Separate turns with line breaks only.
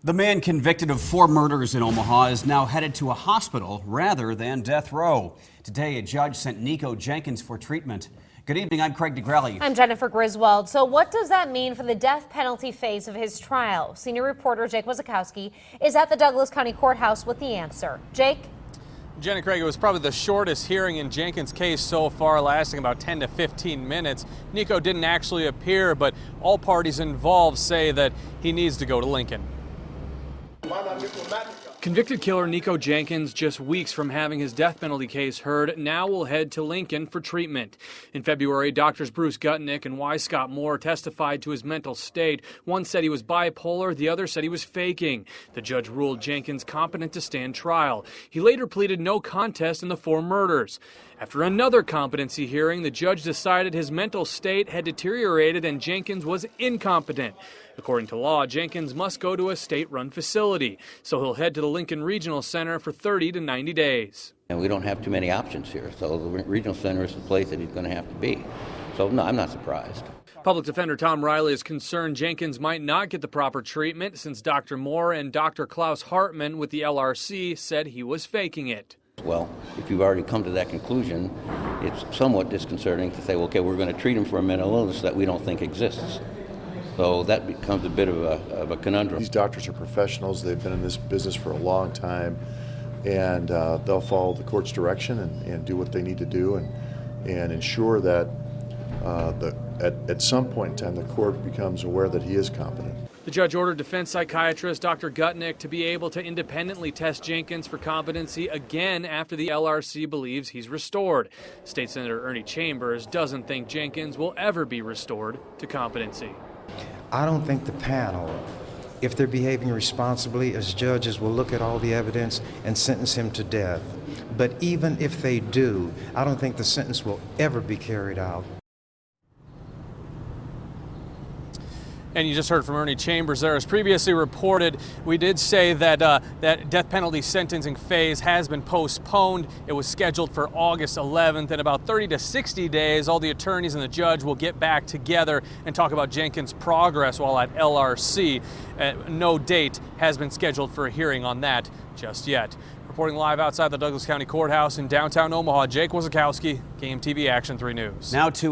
The man convicted of 4 murders in Omaha is now headed to a hospital rather than death row. Today, a judge sent Nikko Jenkins for treatment. Good evening, I'm Craig DeGrelli.
I'm Jennifer Griswold. So what does that mean for the death penalty phase of his trial? Senior reporter Jake Wazakowski is at the Douglas County Courthouse with the answer. Jake?
Jenna Craig, it was probably the shortest hearing in Jenkins' case so far, lasting about 10 to 15 minutes. Nikko didn't actually appear, but all parties involved say that he needs to go to Lincoln. Convicted killer Nikko Jenkins, just weeks from having his death penalty case heard, now will head to Lincoln for treatment. In February, doctors Bruce Gutnick and Y. Scott Moore testified to his mental state. One said he was bipolar, the other said he was faking. The judge ruled Jenkins competent to stand trial. He later pleaded no contest in the 4 murders. After another competency hearing, the judge decided his mental state had deteriorated and Jenkins was incompetent. According to law, Jenkins must go to a state-run facility, so he'll head to the Lincoln Regional Center for 30 to 90 days.
And we don't have too many options here, so the regional center is the place that he's going to have to be. So no, I'm not surprised.
Public Defender Tom Riley is concerned Jenkins might not get the proper treatment since Dr. Moore and Dr. Klaus Hartman with the LRC said he was faking it.
Well, if you've already come to that conclusion, it's somewhat disconcerting to say, well, okay, we're going to treat him for a mental illness that we don't think exists. So that becomes a bit of a conundrum.
These doctors are professionals. They've been in this business for a long time, and they'll follow the court's direction and do what they need to do and ensure that at some point in time the court becomes aware that he is competent.
The judge ordered defense psychiatrist Dr. Gutnick to be able to independently test Jenkins for competency again after the LRC believes he's restored. State Senator Ernie Chambers doesn't think Jenkins will ever be restored to competency.
I don't think the panel, if they're behaving responsibly as judges, will look at all the evidence and sentence him to death. But even if they do, I don't think the sentence will ever be carried out.
And you just heard from Ernie Chambers there. As previously reported, we did say that that death penalty sentencing phase has been postponed. It was scheduled for August 11th. In about 30 to 60 days, all the attorneys and the judge will get back together and talk about Jenkins' progress while at LRC. No date has been scheduled for a hearing on that just yet. Reporting live outside the Douglas County Courthouse in downtown Omaha, Jake Wazakowski, KMTV Action 3 News.
Now to